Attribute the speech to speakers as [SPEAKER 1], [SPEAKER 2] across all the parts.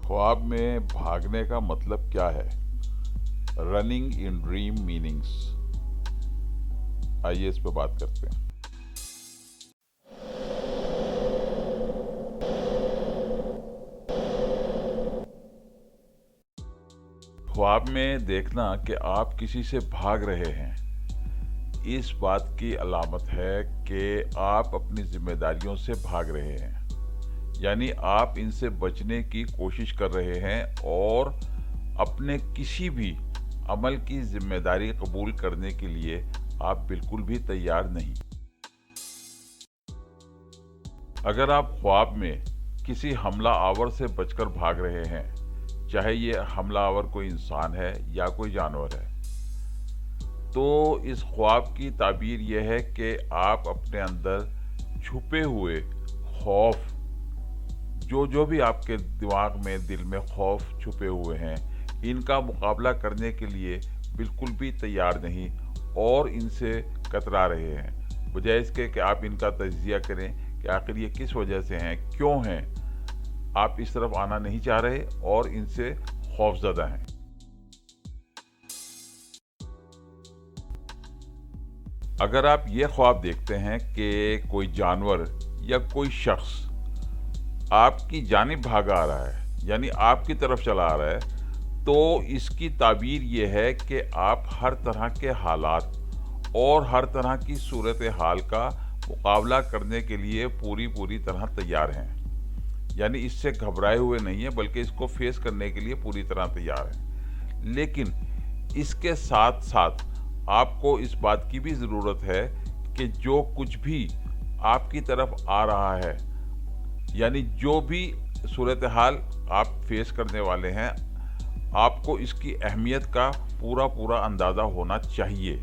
[SPEAKER 1] ख्वाब में भागने का मतलब क्या है? Running in dream meanings. आइए इस पे बात करते हैं। ख्वाब में देखना कि आप किसी से भाग रहे हैं, इस बात की अलामत है कि आप अपनी जिम्मेदारियों से भाग रहे हैं। यानी आप इनसे बचने की कोशिश कर रहे हैं और अपने किसी भी अमल की जिम्मेदारी कबूल करने के लिए आप बिल्कुल भी तैयार नहीं। अगर आप ख्वाब में किसी हमला आवर से बचकर भाग रहे हैं, चाहे ये हमला आवर कोई इंसान है या कोई जानवर है, तो इस ख्वाब की ताबीर यह है कि आप अपने अंदर छुपे हुए खौफ, जो भी आपके दिमाग में, दिल में खौफ छुपे हुए हैं, इनका मुकाबला करने के लिए बिल्कुल भी तैयार नहीं और इनसे कतरा रहे हैं। बजाय इसके कि आप इनका तज्जिया करें कि आखिर ये किस वजह से हैं, क्यों हैं, आप इस तरफ आना नहीं चाह रहे और इनसे खौफजदा हैं। अगर आप ये ख्वाब देखते हैं कि कोई जानवर या कोई शख्स आपकी जानिब भागा आ रहा है, यानी आपकी तरफ चला आ रहा है, तो इसकी ताबीर ये है कि आप हर तरह के हालात और हर तरह की सूरत हाल का मुकाबला करने के लिए पूरी तरह तैयार हैं। यानी इससे घबराए हुए नहीं है, बल्कि इसको फेस करने के लिए पूरी तरह तैयार हैं। लेकिन इसके साथ साथ आपको इस बात की भी ज़रूरत है कि जो कुछ भी आपकी तरफ आ रहा है, यानी जो भी सूरत हाल आप फेस करने वाले हैं, आपको इसकी अहमियत का पूरा अंदाज़ा होना चाहिए।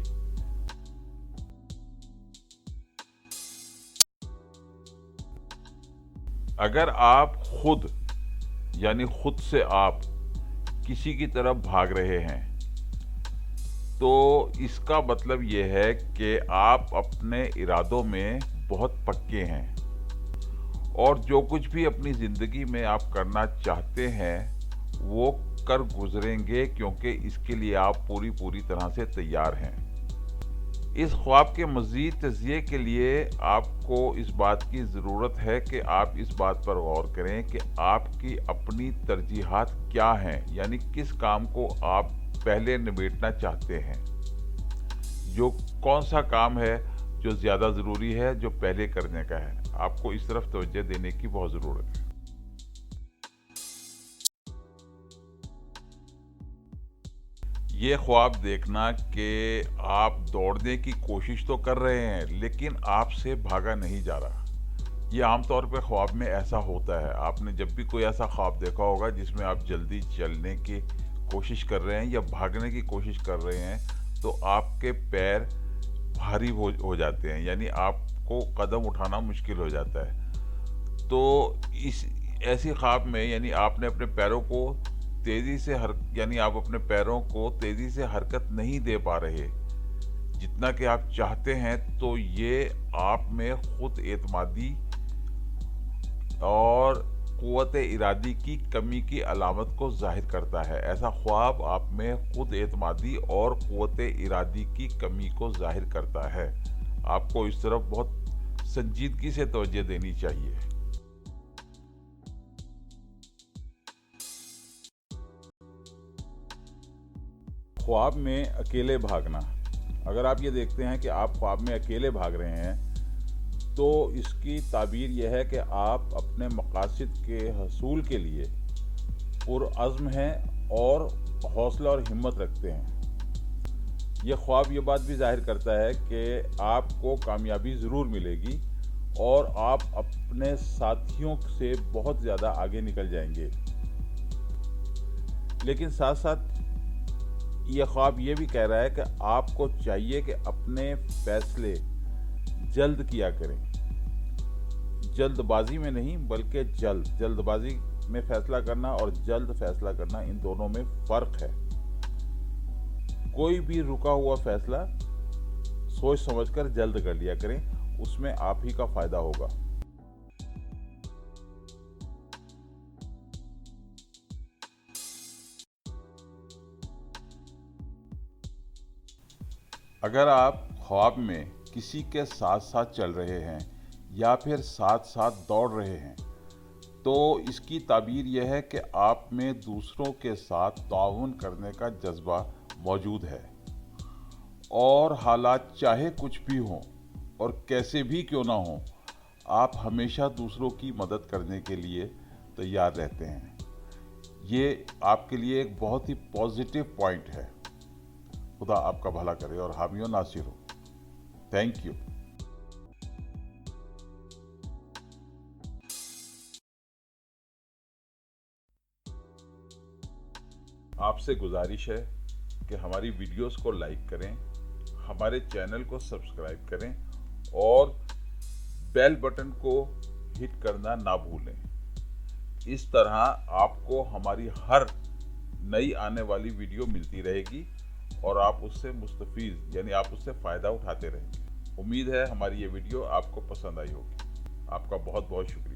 [SPEAKER 1] अगर आप यानी खुद से आप किसी की तरफ भाग रहे हैं, तो इसका मतलब ये है कि आप अपने इरादों में बहुत पक्के हैं और जो कुछ भी अपनी ज़िंदगी में आप करना चाहते हैं वो कर गुजरेंगे, क्योंकि इसके लिए आप पूरी तरह से तैयार हैं। इस ख्वाब के मज़ीद तज़किये के लिए आपको इस बात की ज़रूरत है कि आप इस बात पर गौर करें कि आपकी अपनी तरजीहात क्या हैं, यानी किस काम को आप पहले निबेटना चाहते हैं। जो कौन सा काम है जो ज़्यादा ज़रूरी है, जो पहले करने का है, आपको इस तरफ तवज्जो देने की बहुत ज़रूरत है। ये ख्वाब देखना कि आप दौड़ने की कोशिश तो कर रहे हैं लेकिन आपसे भागा नहीं जा रहा, ये आमतौर पे ख्वाब में ऐसा होता है। आपने जब भी कोई ऐसा ख्वाब देखा होगा जिसमें आप जल्दी चलने की कोशिश कर रहे हैं या भागने की कोशिश कर रहे हैं, तो आपके पैर भारी हो जाते हैं, यानी आपको कदम उठाना मुश्किल हो जाता है। तो इस ऐसी ख्वाब में यानी आपने अपने पैरों को यानी आप अपने पैरों को तेज़ी से हरकत नहीं दे पा रहे जितना कि आप चाहते हैं, तो ये आप में खुद एतमादी और क़ुव्वत इरादी की कमी की अलामत को ज़ाहिर करता है। ऐसा ख्वाब आप में खुद एतमादी और क़ुव्वत इरादी की कमी को ज़ाहिर करता है। आपको इस तरफ बहुत संजीदगी से तवज्जो देनी चाहिए। ख्वाब में अकेले भागना। अगर आप ये देखते हैं कि आप ख्वाब में अकेले भाग रहे हैं, तो इसकी ताबीर यह है कि आप अपने मकासद के हसूल के लिए पुरअज़्म हैं और हौसला और हिम्मत रखते हैं। यह ख्वाब ये बात भी ज़ाहिर करता है कि आपको कामयाबी ज़रूर मिलेगी और आप अपने साथियों से बहुत ज़्यादा आगे निकल जाएंगे। लेकिन साथ साथ यह ख्वाब ये भी कह रहा है कि आपको चाहिए कि अपने फैसले जल्द किया करें। जल्दबाजी में नहीं, बल्कि जल्दबाजी में फैसला करना और जल्द फैसला करना, इन दोनों में फ़र्क है। कोई भी रुका हुआ फैसला सोच समझकर जल्द कर लिया करें, उसमें आप ही का फ़ायदा होगा। अगर आप ख्वाब में किसी के साथ साथ चल रहे हैं या फिर साथ साथ दौड़ रहे हैं तो इसकी ताबीर यह है कि आप में दूसरों के साथ ताउन करने का जज्बा मौजूद है और हालात चाहे कुछ भी हों और कैसे भी क्यों ना हों, आप हमेशा दूसरों की मदद करने के लिए तैयार रहते हैं। ये आपके लिए एक बहुत ही पॉजिटिव पॉइंट है। खुदा आपका भला करे और हामी और नासिर हो। Thank you. आपसे गुजारिश है कि हमारी वीडियोस को लाइक करें, हमारे चैनल को सब्सक्राइब करें और बेल बटन को हिट करना ना भूलें। इस तरह आपको हमारी हर नई आने वाली वीडियो मिलती रहेगी और आप उससे मुस्तफीज़ यानी आप उससे फ़ायदा उठाते रहेंगे। उम्मीद है हमारी ये वीडियो आपको पसंद आई होगी। आपका बहुत बहुत शुक्रिया।